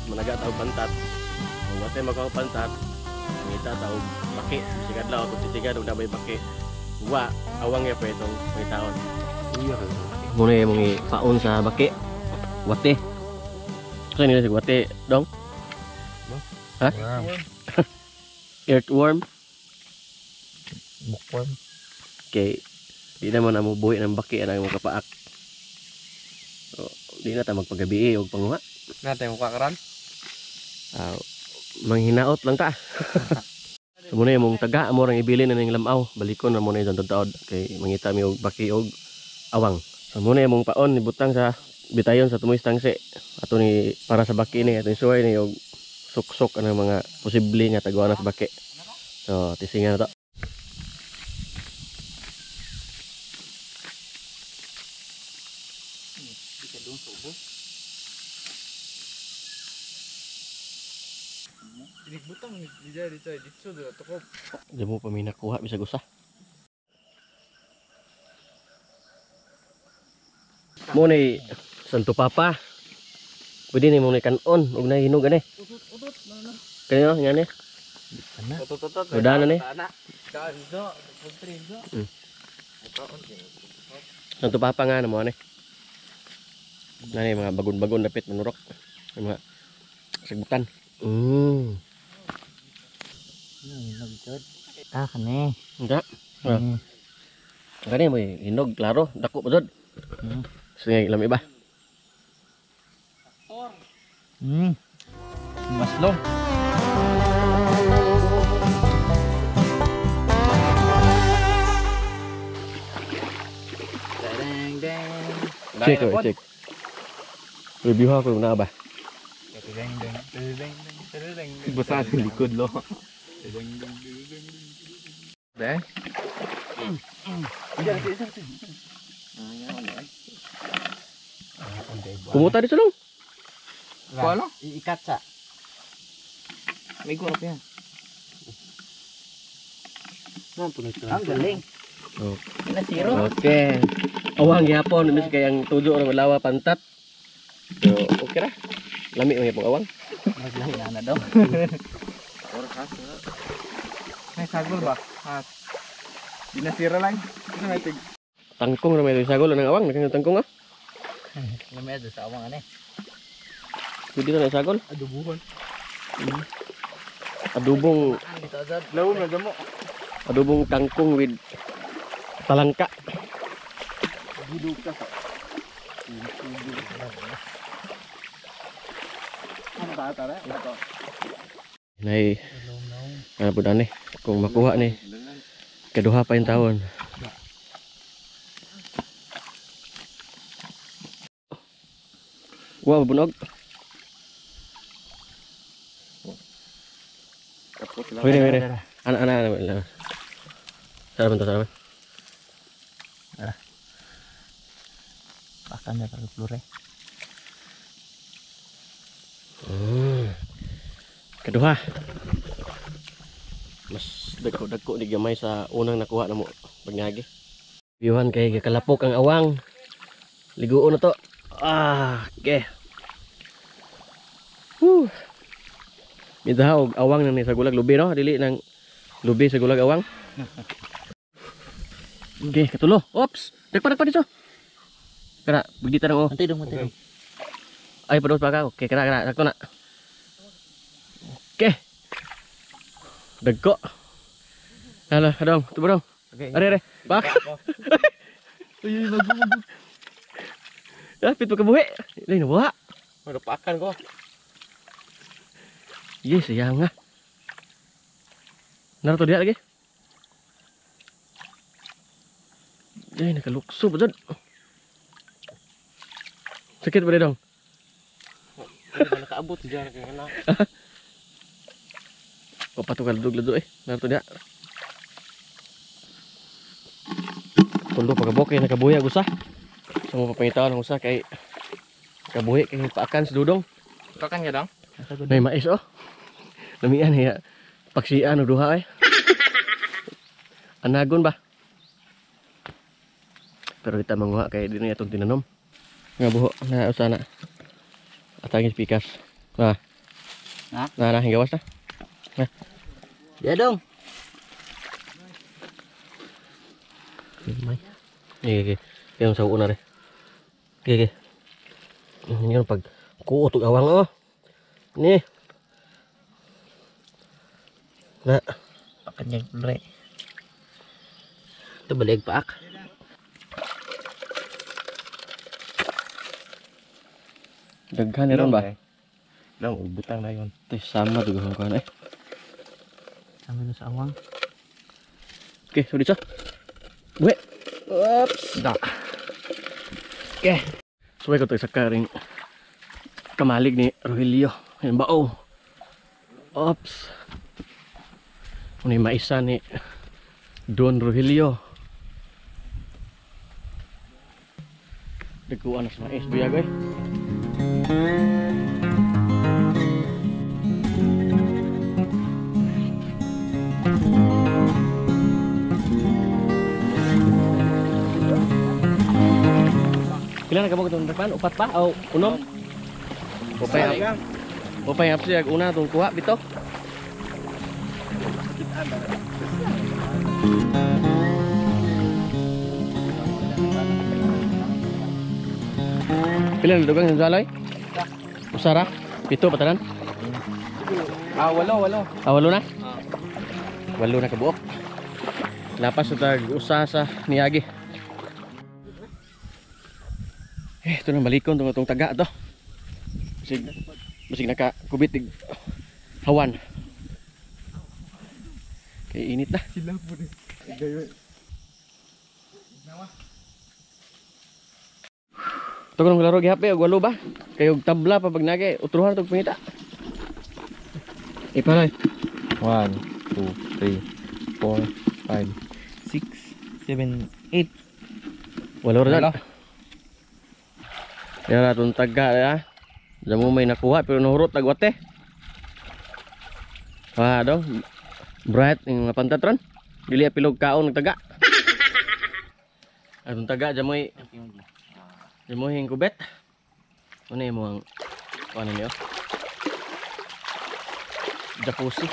managa tao pantat. Kung wate magaw pantat, ngita tao baki. Sigad lang kung titigan na may baki. Wa awang ya pa itong may taon. Iya. Muna yung mga paon sa baki. Wate. Kasi nila si wate dong. Ha? Earthworm. Bookworm. Okay. Di naman na bubuhi ng baki ang mga kapaak. So, di na tayo magpagabi o panguha. Natin mo kakaran? Manghinaot lang ta. So muna yung mong taga mo rang ibili na ng lamaw. Balikon na muna yung taod. Kay mangita mi og baki og awang. So muna yung mong paon ibutang sa bitayon sa tumoy stangse. Ato ni para sa baki ni ato ni suway ni og suksok ang mga posible nga tagawa na sa baki. So tisingan na to. Butang dito tukop. Di mo pa may nakuha bisag usa. Muna santo papa. Pwede ni mong kanon og nahinog ani. Utut na. Kaya nga ni. Utut. Udah na ni. Kando, pagtrindo. Santo papa nga mo ani. Nani mga bagon-bagon dapit manurok. Mga sagbutan. Kane. Enggak. Kani mo hinog klaro, dako pa jud. Sige lami ba? Maslong. Cek. Review ako na ba? Basa sa likod lo. Be? Kumuta dito lang. Kuala? Iikat sa. May gulap yan. Ang galing. Oh. Nasiro. Okay. Awang gyapon mis kay ang tudo ra lawa pantat. So, okay ra. Lami ang yapong awang. Maglahi na daw. May sagol ba? Has. Dinasira lang. Ano may tig? Tangkong ra may sagol ang awang, nakang tangkong ah. Lamay sa awang ani. Pwede na sagol. Adubuhon. Adubong Ang dito azad. Lawom na damo. adubong tangkong with talangka. Gidug ka sa. Ano ba tara? Ito. Nay ano po ani kung makuha ni kaduha pa yung taon. Wow, bunog. Wait. Anak. Salamat. Pakan na pag flore. Kaduha. Mas dagko di gamay sa unang nakuha na mo pagngagi. Biyuhan kay kalapok ang awang. Liguon na to. Okay. Minta og awang na ni sa gulag lubi no, dili nang lubi sa gulag awang. Okay, katulo. Oops. Dagpa dito. Kara, bigdi ta nang Antay dong. Ay, padus pa ka. Okay, kara. Sakto na. Okay. Dagko. Hala, dong. Tubo dong. Okay. Are. Bak. Uy, mag. Pit pagkabuhi. Lain na Marupakan ko. Yes, sayang nga. Naruto dia lagi. Ay, nakalukso ba dyan? Sakit ba dong? Nakaabot diyan kay kana. Papatukal ladug-ladug Naruto dia. Tulo pagkabok kay nakabuhi agusa. So mo papangitawan ang usa kay kabuhi kay paakan si Dudong. Pakan ka dong? May mais Lamian ya. Paksian og duha Anagon ba? Pero kita manguha kay dinhi atong tinanom. Nga buho na usa na. Atangis pikas. Ha? Nah, gawas na. Ya dong. May. Oke. Yang sa una re. Oke. Ini kan pag kuot og awang oh. Ni. Na, Pakan yang lure. Itu balik paak. daghan ni ron ba? Lang, butang na yun. Teh sama tuh gahong kan Sambil sa awang. Oke, sudah sa. Gue. Ups, dah. Oke. Suwe ko tayo sa karing kamalig ni Rogelio. Yan bao. Ops. Ini maisa ni Don Rogelio. Deguan sa mais biya guys. Pila na ka mo itong depan? Upat pa? O unom? Upay up siya. Una itong kuha bito. Pila na dugang sa salay? Usara? Pito patanan? Walo. Walo na? Walo na kabuok. Lapas sa usa sa niyagi. Ito nang balikon itong taga to. Masig nakakubit hawan. Kaya init na. Sila po rin. Ito ko nang laro gihape og walo ba? Kayo tabla pa pag nage utruhan tog pangita. Ipalay. 1, 2, 3, 4, 5, 6, 7, 8. Walo ra. Walo. Yan na itong taga ya. Diyan mo may nakuha pero nahurot tagwate. Wah dong. Bright yung pantatron. Dili apilog kaon ng taga. Atong taga diyan mo hing kubet. Ano mo ang ano niyo? Japusi.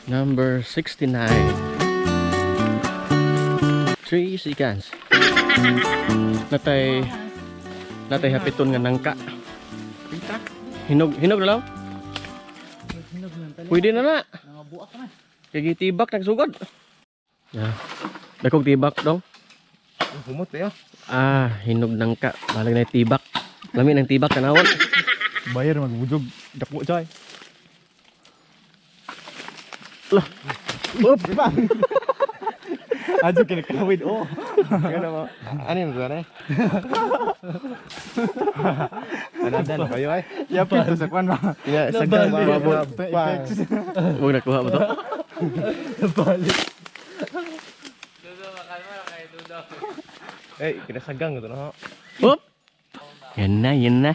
Number 69. 3 seconds. Natay hapiton nga nangka. Hinog na lang. Pwede na na. Nangabuak na. Kaya tibak nagsugod. Yeah. Dakog tibak dong. Humot eh. Hinog nangka. Balag na tibak. Lami ng tibak tanawon. Bayar magbujog. Dako chay. Lah. Up. Diba? Ajo kinakawid. Oh. Gana mo. Ano yung gana eh? Anadan kayo ay. Yapin to sa kwan ba? Ya, sagdan ba? Huwag nakuha mo to. Balik. Eh, kinasagang ito na. Up. Yan na. Ayun na.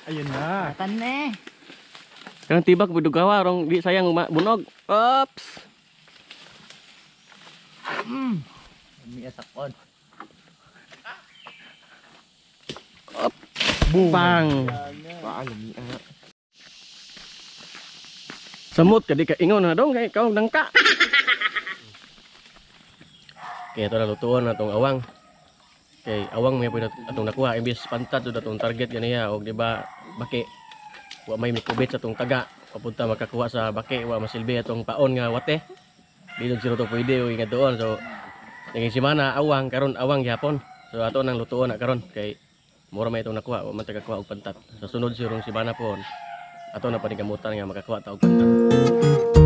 Ayun na. Matan na eh. Kanang tibak bidugawa rong di sayang bunog. Ops. Umiya sa kon. Up. Boom. Pang. Paano ni Samot ka di ka ingon na dong kay kaong nangka. Kaya ito na lutuan na itong awang. Kay awang may pwede atong nakuha. Imbis pantat doon atong target ganiya. O diba baki. Wa may mikubit sa itong taga. Papunta makakuha sa baki. Wa masilbi atong paon nga wate. Di doon sila ito pwede o ingat doon. So naging simana awang karon awang yapon. So ato nang lutuan na karon. Kay mura may itong nakuha. Wa man tagakuha og pantat. Sa sunod sirong simana po. Ato na panigamutan nga makakuha ta og pantat.